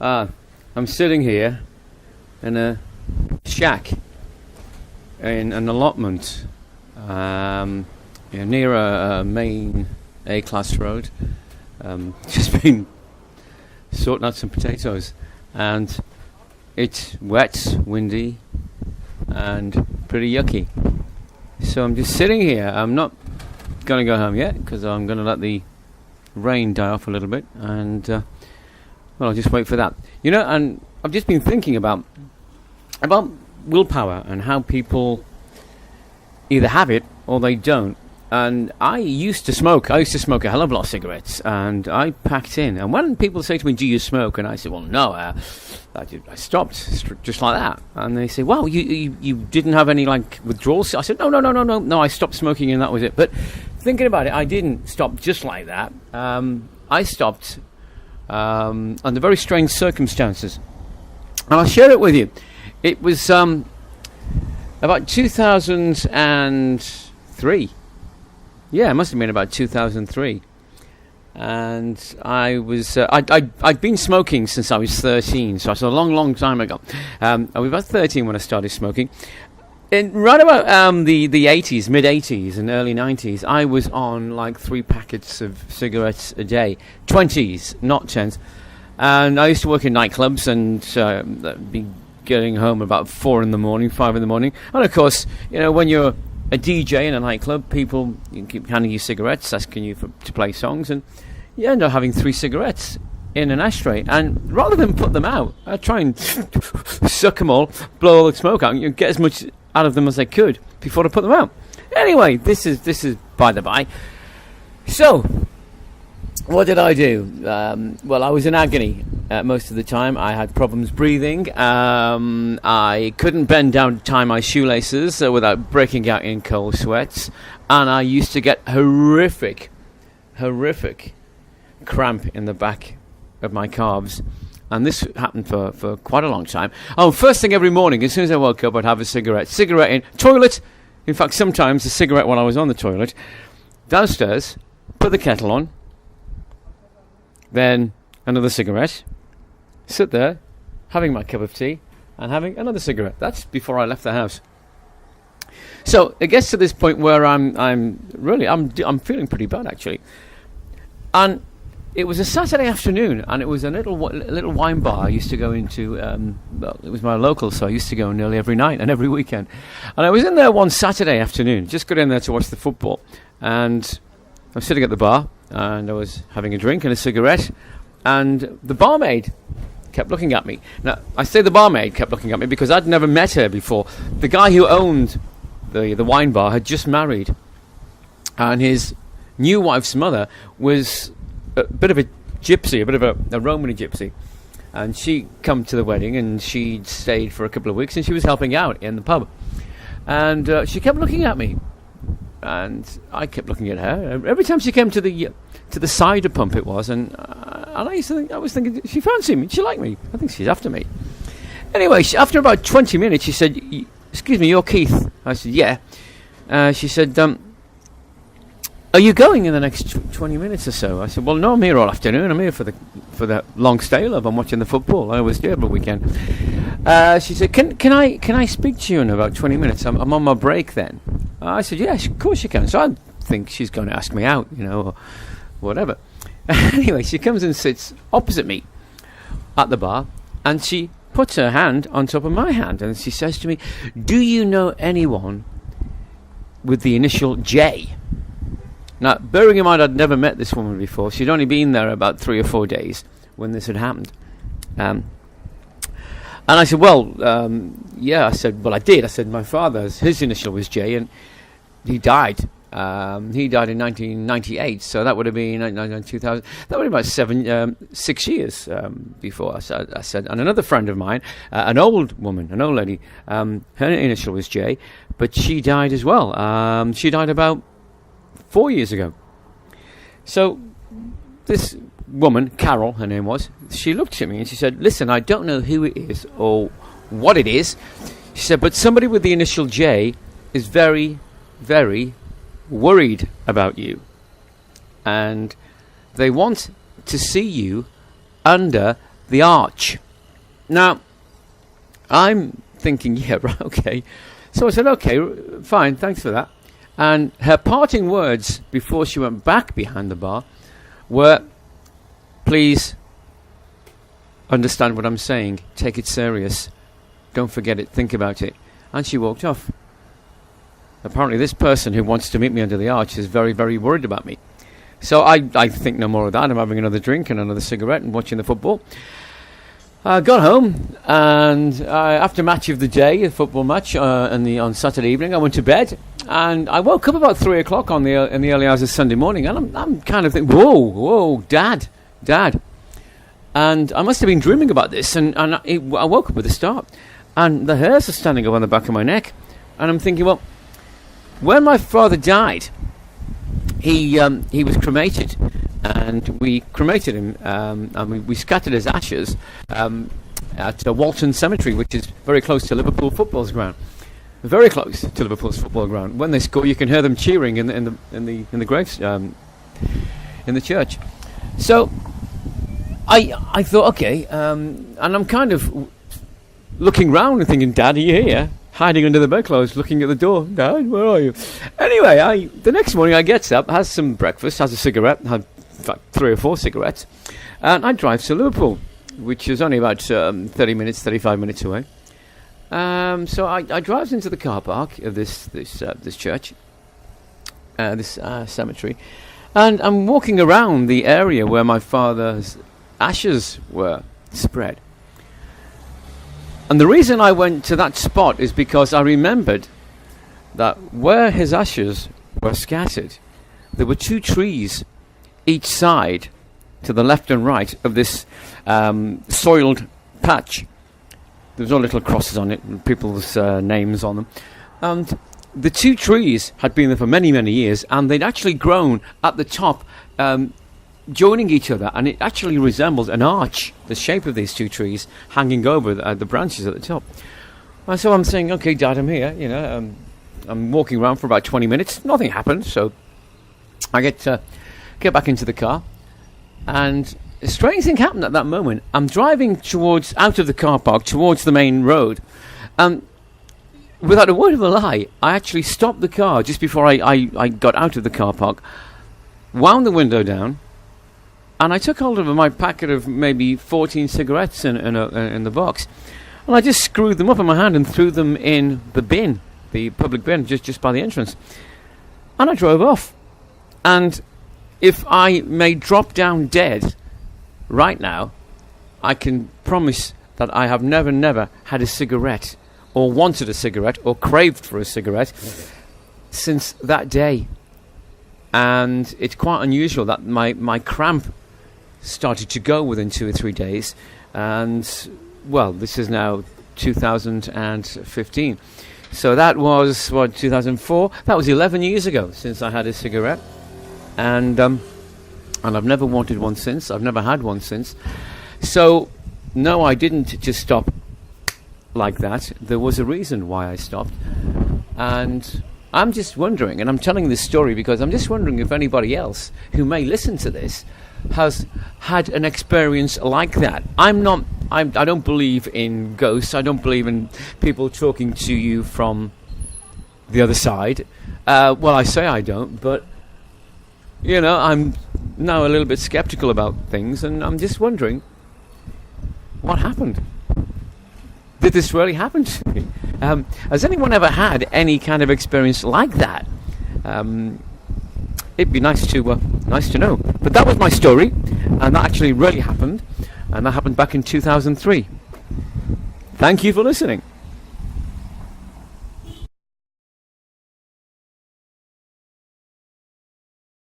I'm sitting here in a shack in an allotment near a main A-class road. Just been sorting out some potatoes, and it's wet, windy, and pretty yucky. So I'm just sitting here. I'm not going to go home yet because I'm going to let the rain die off a little bit, and I'll just wait for that. And I've just been thinking about willpower and how people either have it or they don't. And I used to smoke. I used to smoke a hell of a lot of cigarettes, and I packed in. And when people say to me, "Do you smoke?" and I say, "Well, no, I stopped just like that." And they say, "Well, you didn't have any withdrawals?" I said, "No, I stopped smoking, and that was it." But thinking about it, I didn't stop just like that. I stopped under very strange circumstances, and I'll share it with you. It was about 2003. Yeah, it must have been about 2003. And I was I'd been smoking since I was 13, so it's a long time ago. I was about 13 when I started smoking. And right about the 80s, mid 80s and early 90s, I was on 3 packets of cigarettes a day, 20s, not 10s. And I used to work in nightclubs and be getting home about 4 in the morning, 5 in the morning. And of course, when you're a DJ in a nightclub, people keep handing you cigarettes, asking you to play songs, and you end up having 3 cigarettes in an ashtray. And rather than put them out, I try and suck them all, blow all the smoke out, and get as much out of them as I could before I put them out. Anyway, this is by the by. So, what did I do? Well, I was in agony most of the time. I had problems breathing. I couldn't bend down to tie my shoelaces without breaking out in cold sweats. And I used to get horrific cramp in the back of my calves. And this happened for quite a long time. Oh, first thing every morning, as soon as I woke up, I'd have a cigarette. Cigarette in toilet. In fact, sometimes a cigarette while I was on the toilet. Downstairs, put the kettle on. Then another cigarette, sit there, having my cup of tea, and having another cigarette. That's before I left the house. So it gets to this point where I'm feeling pretty bad actually. And it was a Saturday afternoon, and it was a little wine bar I used to go into. It was my local, so I used to go nearly every night and every weekend. And I was in there one Saturday afternoon, just got in there to watch the football, and I was sitting at the bar. And I was having a drink and a cigarette, and the barmaid kept looking at me. Now, I say the barmaid kept looking at me because I'd never met her before. The guy who owned the wine bar had just married, and his new wife's mother was a bit of a gypsy, a bit of a Romany gypsy. And she'd come to the wedding, and she'd stayed for a couple of weeks, and she was helping out in the pub. And she kept looking at me. And I kept looking at her. Every time she came to the cider pump, it was, and I was thinking, she fancied me, she liked me. I think she's after me. Anyway, after about 20 minutes, she said, "Excuse me, you're Keith?" I said, "Yeah." She said, "Are you going in the next 20 minutes or so?" I said, "Well, no, I'm here all afternoon. I'm here for the long stay, love. I'm watching the football. I always do every weekend." She said, "Can I speak to you in about 20 minutes? I'm on my break then." I said, "Yes, of course you can." So I think she's going to ask me out, or whatever. Anyway, she comes and sits opposite me at the bar, and she puts her hand on top of my hand, and she says to me, "Do you know anyone with the initial J?" Now, bearing in mind I'd never met this woman before, she'd only been there about 3 or 4 days when this had happened. And I said, "Well, yeah." I said, "Well, I did." I said, "My father's, his initial was J, and he died. He died in 1998, so that would have been 2000. That would have been 6 years before." I said, and another friend of mine, an old woman, an old lady, her initial was J, but she died as well. She died about 4 years ago. So this woman, Carol, her name was, she looked at me and she said, "Listen, I don't know who it is or what it is." She said, "But somebody with the initial J is very, very worried about you. And they want to see you under the arch. Now, I'm thinking, yeah, right, okay. So I said, okay, fine, thanks for that. And her parting words before she went back behind the bar were, please understand what I'm saying. Take it serious. Don't forget it. Think about it. And she walked off. Apparently this person who wants to meet me under the arch is very, very worried about me. So I think no more of that. I'm having another drink and another cigarette and watching the football. I got home, and after match of the day, a football match on Saturday evening, I went to bed, and I woke up about 3 o'clock in the early hours of Sunday morning, and I'm kind of thinking, whoa, Dad. And I must have been dreaming about this, and I woke up with a start, and the hairs are standing up on the back of my neck, and I'm thinking, well, when my father died, he was cremated, and we cremated him, and we scattered his ashes at Walton Cemetery, which is very close to Liverpool football's ground. Very close to Liverpool's football ground. When they score, you can hear them cheering in the graves in the church. So I thought, okay, and I'm kind of looking round and thinking, Dad, are you here? Hiding under the bedclothes, looking at the door. Dad, where are you? Anyway, the next morning I gets up, has some breakfast, has a cigarette, had in fact 3 or 4 cigarettes, and I drive to Liverpool, which is only about 35 minutes away. So I drive into the car park of this church, this cemetery, and I'm walking around the area where my father's ashes were spread. And the reason I went to that spot is because I remembered that where his ashes were scattered, there were 2 trees each side to the left and right of this soiled patch. There was no little crosses on it and people's names on them. And the 2 trees had been there for many, many years, and they'd actually grown at the top, joining each other, and it actually resembles an arch, the shape of these 2 trees hanging over the branches at the top. And so I'm saying, okay, Dad, I'm here, I'm walking around for about 20 minutes, nothing happened, so I get back into the car, and a strange thing happened at that moment. I'm driving out of the car park towards the main road, and without a word of a lie, I actually stopped the car just before I got out of the car park, wound the window down, and I took hold of my packet of maybe 14 cigarettes in the box, and I just screwed them up in my hand and threw them in the bin, the public bin, just by the entrance. And I drove off. And if I may drop down dead right now, I can promise that I have never had a cigarette, or wanted a cigarette, or craved for a cigarette since that day. And it's quite unusual that my cramp started to go within 2 or 3 days, and well, this is now 2015, so that was 2004. That was 11 years ago since I had a cigarette, and I've never wanted one since. I've never had one since. So no, I didn't just stop like that. There was a reason why I stopped, and I'm just wondering, and I'm telling this story because I'm just wondering if anybody else who may listen to this has had an experience like that. I don't believe in ghosts. I don't believe in people talking to you from the other side. Well, I say I don't, but I'm now a little bit skeptical about things, and I'm just wondering what happened. Did this really happen to me? Has anyone ever had any kind of experience like that? It'd be nice to know. But that was my story, and that actually really happened, and that happened back in 2003. Thank you for listening.